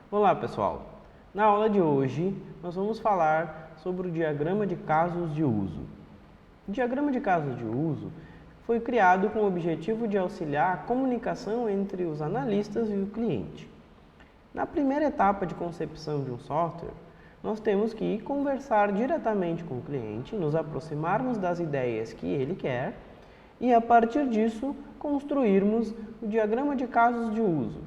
Olá pessoal, na aula de hoje nós vamos falar sobre o diagrama de casos de uso. O diagrama de casos de uso foi criado com o objetivo de auxiliar a comunicação entre os analistas e o cliente. Na primeira etapa de concepção de um software, nós temos que conversar diretamente com o cliente, nos aproximarmos das ideias que ele quer e, a partir disso, construirmos o diagrama de casos de uso.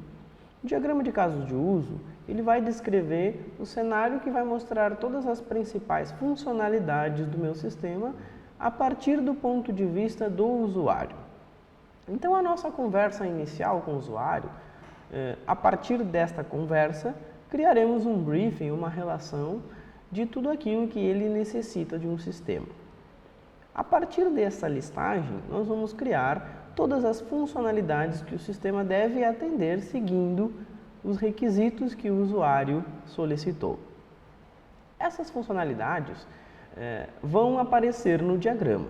O diagrama de casos de uso, ele vai descrever o cenário que vai mostrar todas as principais funcionalidades do meu sistema a partir do ponto de vista do usuário. Então, a nossa conversa inicial com o usuário, a partir desta conversa, criaremos um briefing, uma relação de tudo aquilo que ele necessita de um sistema. A partir dessa listagem, nós vamos criar todas as funcionalidades que o sistema deve atender seguindo os requisitos que o usuário solicitou. Essas funcionalidades vão aparecer no diagrama.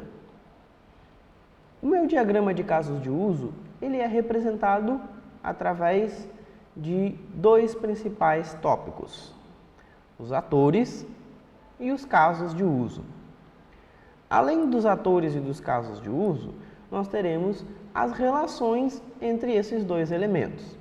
O meu diagrama de casos de uso, ele é representado através de dois principais tópicos: os atores e os casos de uso. Além dos atores e dos casos de uso, nós teremos as relações entre esses dois elementos.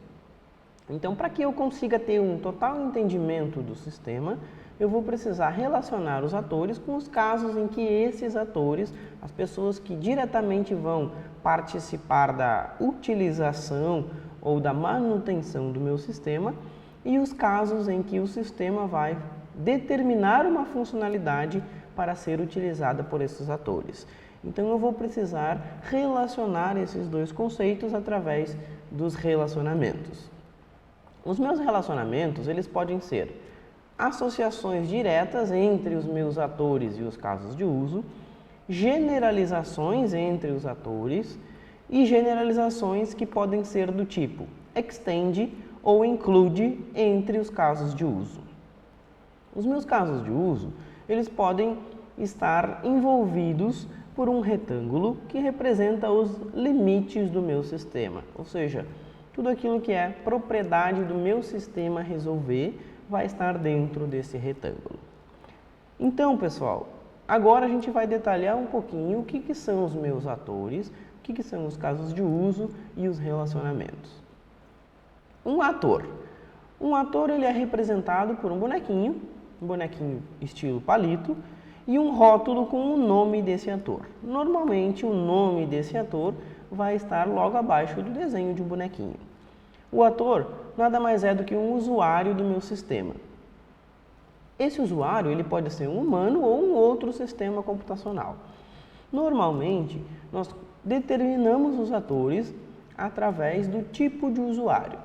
Então, para que eu consiga ter um total entendimento do sistema, eu vou precisar relacionar os atores com os casos em que esses atores, as pessoas que diretamente vão participar da utilização ou da manutenção do meu sistema, e os casos em que o sistema vai determinar uma funcionalidade para ser utilizada por esses atores. Então, eu vou precisar relacionar esses dois conceitos através dos relacionamentos. Os meus relacionamentos, eles podem ser associações diretas entre os meus atores e os casos de uso, generalizações entre os atores e generalizações que podem ser do tipo extend ou include entre os casos de uso. Os meus casos de uso, eles podem estar envolvidos por um retângulo que representa os limites do meu sistema, ou seja, tudo aquilo que é propriedade do meu sistema resolver vai estar dentro desse retângulo. Então, pessoal, agora a gente vai detalhar um pouquinho o que são os meus atores, o que são os casos de uso e os relacionamentos. Um ator. Um ator, ele é representado por um bonequinho estilo palito, e um rótulo com o nome desse ator. Normalmente, o nome desse ator vai estar logo abaixo do desenho de um bonequinho. O ator nada mais é do que um usuário do meu sistema. Esse usuário, ele pode ser um humano ou um outro sistema computacional. Normalmente, nós determinamos os atores através do tipo de usuário.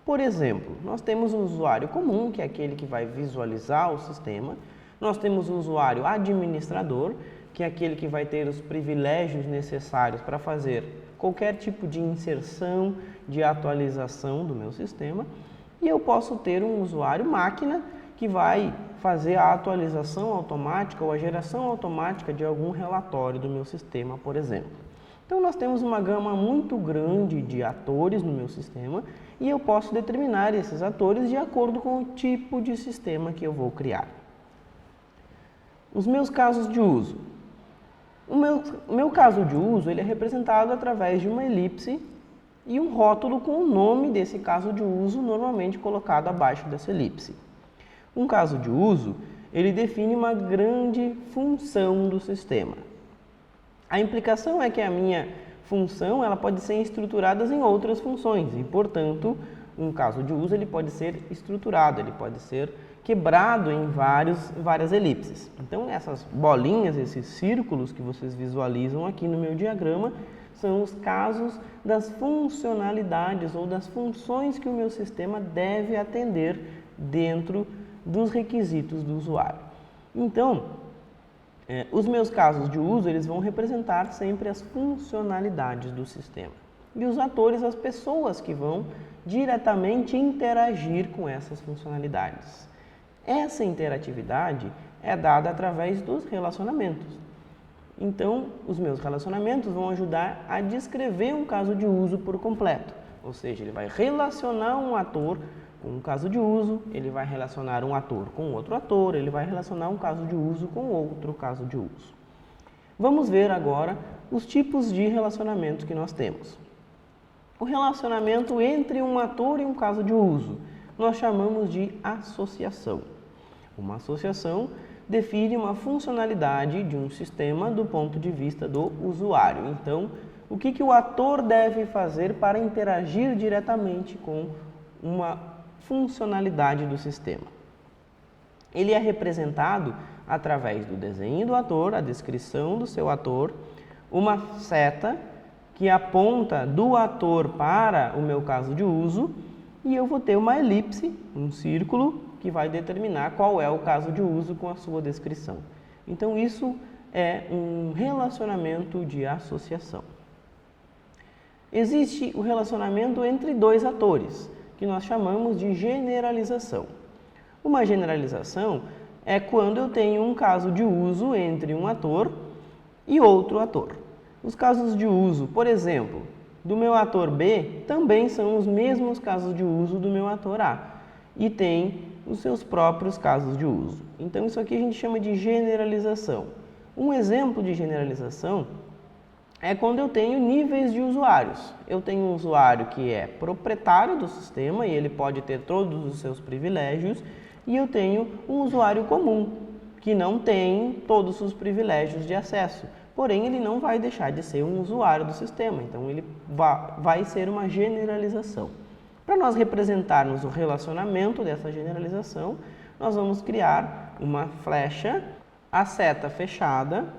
Por exemplo, nós temos um usuário comum, que é aquele que vai visualizar o sistema. Nós temos um usuário administrador, que é aquele que vai ter os privilégios necessários para fazer qualquer tipo de inserção, de atualização do meu sistema. E eu posso ter um usuário máquina, que vai fazer a atualização automática ou a geração automática de algum relatório do meu sistema, por exemplo. Então, nós temos uma gama muito grande de atores no meu sistema e eu posso determinar esses atores de acordo com o tipo de sistema que eu vou criar. Os meus casos de uso. O meu caso de uso, ele é representado através de uma elipse e um rótulo com o nome desse caso de uso, normalmente colocado abaixo dessa elipse. Um caso de uso, ele define uma grande função do sistema. A implicação é que a minha função, ela pode ser estruturada em outras funções e, portanto, um caso de uso, ele pode ser estruturado, ele pode ser quebrado em várias elipses. Então, essas bolinhas, esses círculos que vocês visualizam aqui no meu diagrama, são os casos das funcionalidades ou das funções que o meu sistema deve atender dentro dos requisitos do usuário. Então, os meus casos de uso, eles vão representar sempre as funcionalidades do sistema. E os atores, as pessoas que vão diretamente interagir com essas funcionalidades. Essa interatividade é dada através dos relacionamentos. Então, os meus relacionamentos vão ajudar a descrever um caso de uso por completo. Ou seja, ele vai relacionar um ator com um caso de uso, ele vai relacionar um ator com outro ator, ele vai relacionar um caso de uso com outro caso de uso. Vamos ver agora os tipos de relacionamento que nós temos. O relacionamento entre um ator e um caso de uso, nós chamamos de associação. Uma associação define uma funcionalidade de um sistema do ponto de vista do usuário. Então, o que o ator deve fazer para interagir diretamente com uma funcionalidade do sistema? Ele é representado através do desenho do ator, a descrição do seu ator, uma seta que aponta do ator para o meu caso de uso, e eu vou ter uma elipse, um círculo, que vai determinar qual é o caso de uso com a sua descrição. Então, isso é um relacionamento de associação. Existe o relacionamento entre dois atores, que nós chamamos de generalização. Uma generalização é quando eu tenho um caso de uso entre um ator e outro ator. Os casos de uso, por exemplo, do meu ator B, também são os mesmos casos de uso do meu ator A e tem os seus próprios casos de uso. Então, isso aqui a gente chama de generalização. Um exemplo de generalização é quando eu tenho níveis de usuários. Eu tenho um usuário que é proprietário do sistema e ele pode ter todos os seus privilégios, e eu tenho um usuário comum, que não tem todos os privilégios de acesso. Porém, ele não vai deixar de ser um usuário do sistema, então ele vai ser uma generalização. Para nós representarmos o relacionamento dessa generalização, nós vamos criar uma flecha, a seta fechada,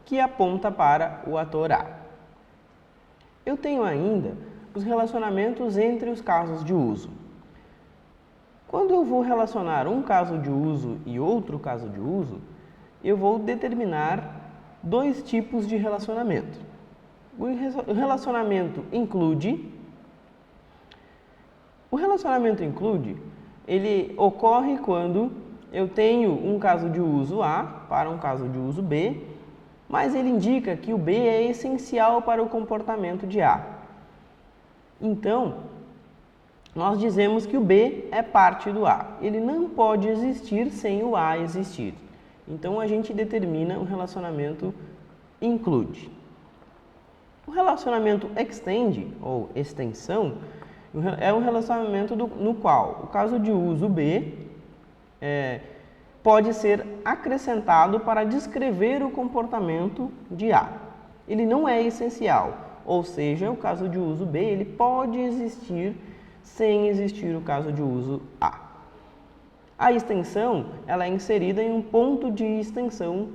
que aponta para o ator A. Eu tenho ainda os relacionamentos entre os casos de uso. Quando eu vou relacionar um caso de uso e outro caso de uso, eu vou determinar dois tipos de relacionamento. O relacionamento include. O relacionamento include, ele ocorre quando eu tenho um caso de uso A para um caso de uso B, mas ele indica que o B é essencial para o comportamento de A. Então, nós dizemos que o B é parte do A. Ele não pode existir sem o A existir. Então, a gente determina um relacionamento include. O relacionamento extend, ou extensão, é um relacionamento no qual o caso de uso B pode ser acrescentado para descrever o comportamento de A. Ele não é essencial, ou seja, o caso de uso B ele pode existir sem existir o caso de uso A. A extensão ela é inserida em um ponto de extensão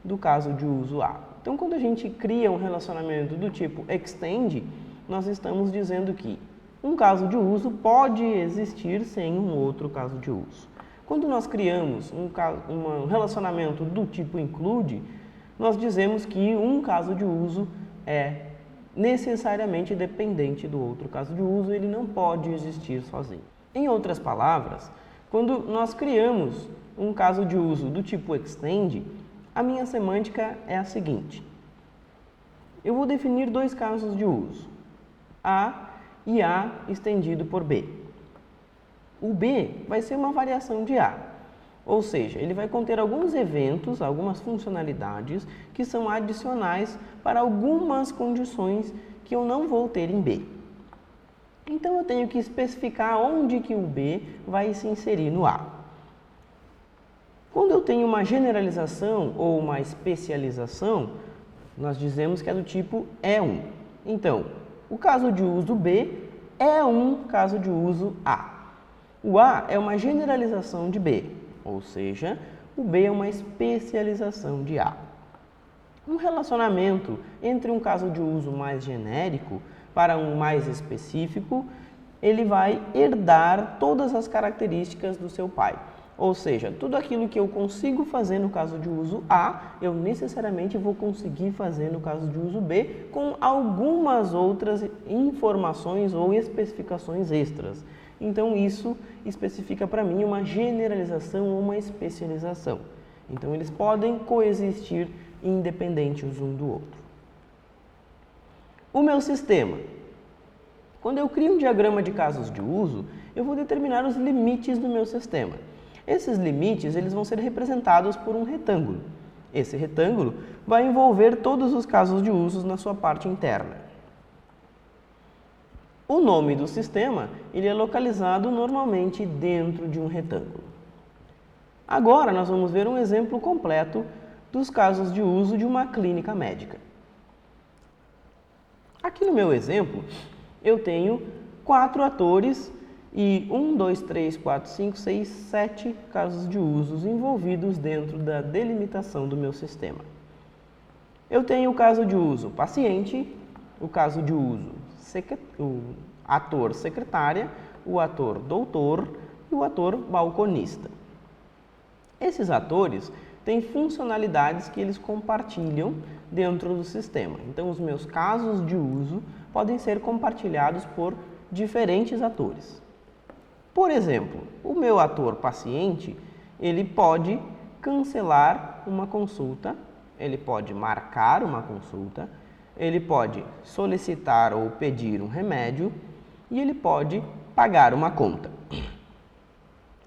do caso de uso A. Então, quando a gente cria um relacionamento do tipo extend, nós estamos dizendo que um caso de uso pode existir sem um outro caso de uso. Quando nós criamos um relacionamento do tipo include, nós dizemos que um caso de uso é necessariamente dependente do outro caso de uso, ele não pode existir sozinho. Em outras palavras, quando nós criamos um caso de uso do tipo extend, a minha semântica é a seguinte. Eu vou definir dois casos de uso, A e A estendido por B. O B vai ser uma variação de A, ou seja, ele vai conter alguns eventos, algumas funcionalidades que são adicionais para algumas condições que eu não vou ter em B. Então, eu tenho que especificar onde que o B vai se inserir no A. Quando eu tenho uma generalização ou uma especialização, nós dizemos que é do tipo E1. Então, o caso de uso B é um caso de uso A. O A é uma generalização de B, ou seja, o B é uma especialização de A. Um relacionamento entre um caso de uso mais genérico para um mais específico, ele vai herdar todas as características do seu pai. Ou seja, tudo aquilo que eu consigo fazer no caso de uso A, eu necessariamente vou conseguir fazer no caso de uso B com algumas outras informações ou especificações extras. Então, isso especifica para mim uma generalização ou uma especialização. Então, eles podem coexistir independentes um do outro. O meu sistema. Quando eu crio um diagrama de casos de uso, eu vou determinar os limites do meu sistema. Esses limites eles vão ser representados por um retângulo. Esse retângulo vai envolver todos os casos de uso na sua parte interna. O nome do sistema ele é localizado normalmente dentro de um retângulo. Agora nós vamos ver um exemplo completo dos casos de uso de uma clínica médica. Aqui no meu exemplo, eu tenho 4 atores e 1, 2, 3, 4, 5, 6, 7 casos de usos envolvidos dentro da delimitação do meu sistema. Eu tenho o caso de uso paciente, o caso de uso o ator secretária, o ator doutor e o ator balconista. Esses atores têm funcionalidades que eles compartilham dentro do sistema. Então, os meus casos de uso podem ser compartilhados por diferentes atores. Por exemplo, o meu ator paciente, ele pode cancelar uma consulta, ele pode marcar uma consulta, ele pode solicitar ou pedir um remédio e ele pode pagar uma conta.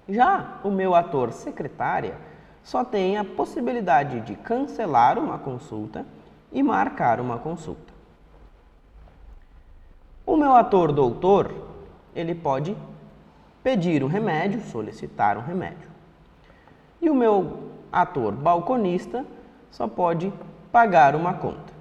Já o meu ator secretária só tem a possibilidade de cancelar uma consulta e marcar uma consulta. O meu ator doutor, ele pode pedir um remédio, solicitar um remédio. E o meu ator balconista só pode pagar uma conta.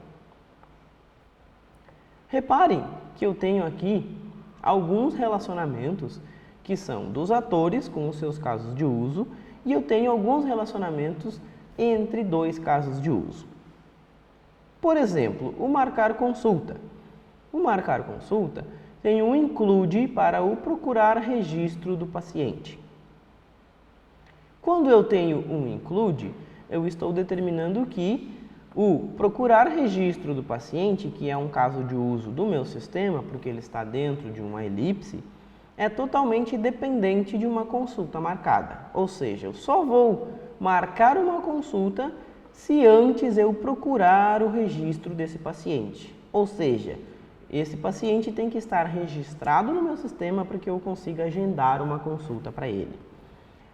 Reparem que eu tenho aqui alguns relacionamentos que são dos atores com os seus casos de uso e eu tenho alguns relacionamentos entre dois casos de uso. Por exemplo, o marcar consulta. O marcar consulta tem um include para o procurar registro do paciente. Quando eu tenho um include, eu estou determinando que o procurar registro do paciente, que é um caso de uso do meu sistema, porque ele está dentro de uma elipse, é totalmente dependente de uma consulta marcada. Ou seja, eu só vou marcar uma consulta se antes eu procurar o registro desse paciente. Ou seja, esse paciente tem que estar registrado no meu sistema para que eu consiga agendar uma consulta para ele.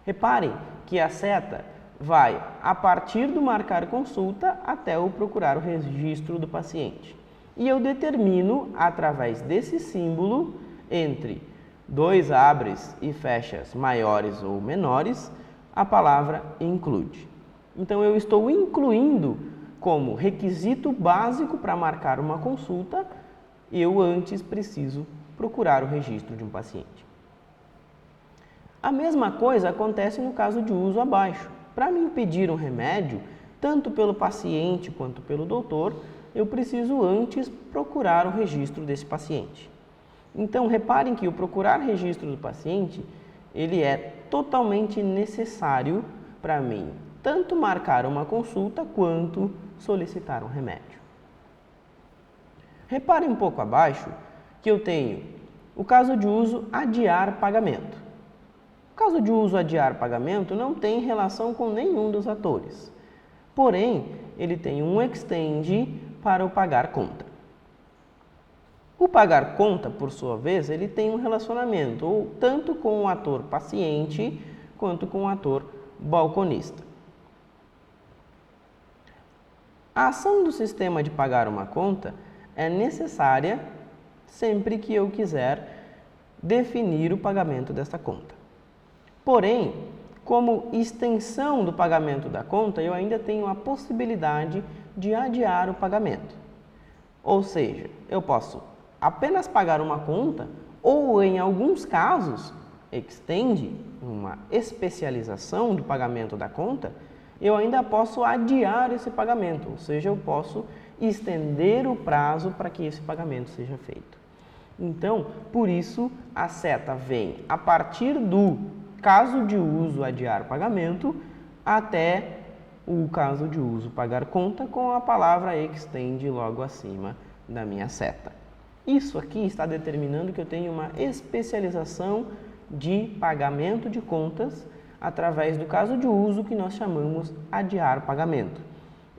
Reparem que a seta vai a partir do marcar consulta até o procurar o registro do paciente. E eu determino, através desse símbolo, entre dois abres e fechas maiores ou menores, a palavra include. Então, eu estou incluindo como requisito básico para marcar uma consulta, eu antes preciso procurar o registro de um paciente. A mesma coisa acontece no caso de uso abaixo. Para me pedir um remédio, tanto pelo paciente quanto pelo doutor, eu preciso antes procurar o registro desse paciente. Então, reparem que o procurar registro do paciente, ele é totalmente necessário para mim, tanto marcar uma consulta quanto solicitar um remédio. Reparem um pouco abaixo que eu tenho o caso de uso adiar pagamento. O caso de uso adiar pagamento não tem relação com nenhum dos atores. Porém, ele tem um extend para o pagar conta. O pagar conta, por sua vez, ele tem um relacionamento tanto com o ator paciente quanto com o ator balconista. A ação do sistema de pagar uma conta é necessária sempre que eu quiser definir o pagamento desta conta. Porém, como extensão do pagamento da conta, eu ainda tenho a possibilidade de adiar o pagamento. Ou seja, eu posso apenas pagar uma conta ou, em alguns casos, extend, uma especialização do pagamento da conta, eu ainda posso adiar esse pagamento, ou seja, eu posso estender o prazo para que esse pagamento seja feito. Então, por isso, a seta vem a partir do caso de uso adiar pagamento até o caso de uso pagar conta com a palavra extend logo acima da minha seta. Isso aqui está determinando que eu tenho uma especialização de pagamento de contas através do caso de uso que nós chamamos adiar pagamento.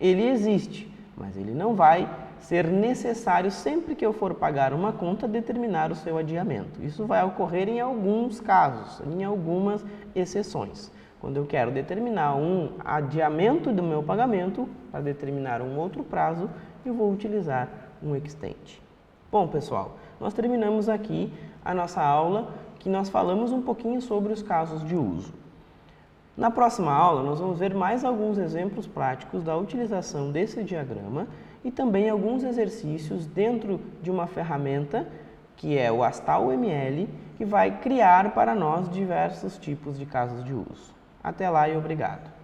Ele existe, mas ele não vai ser necessário, sempre que eu for pagar uma conta, determinar o seu adiamento. Isso vai ocorrer em alguns casos, em algumas exceções. Quando eu quero determinar um adiamento do meu pagamento, para determinar um outro prazo, eu vou utilizar um extend. Bom, pessoal, nós terminamos aqui a nossa aula, que nós falamos um pouquinho sobre os casos de uso. Na próxima aula, nós vamos ver mais alguns exemplos práticos da utilização desse diagrama e também alguns exercícios dentro de uma ferramenta, que é o Astal.ml, que vai criar para nós diversos tipos de casos de uso. Até lá e obrigado!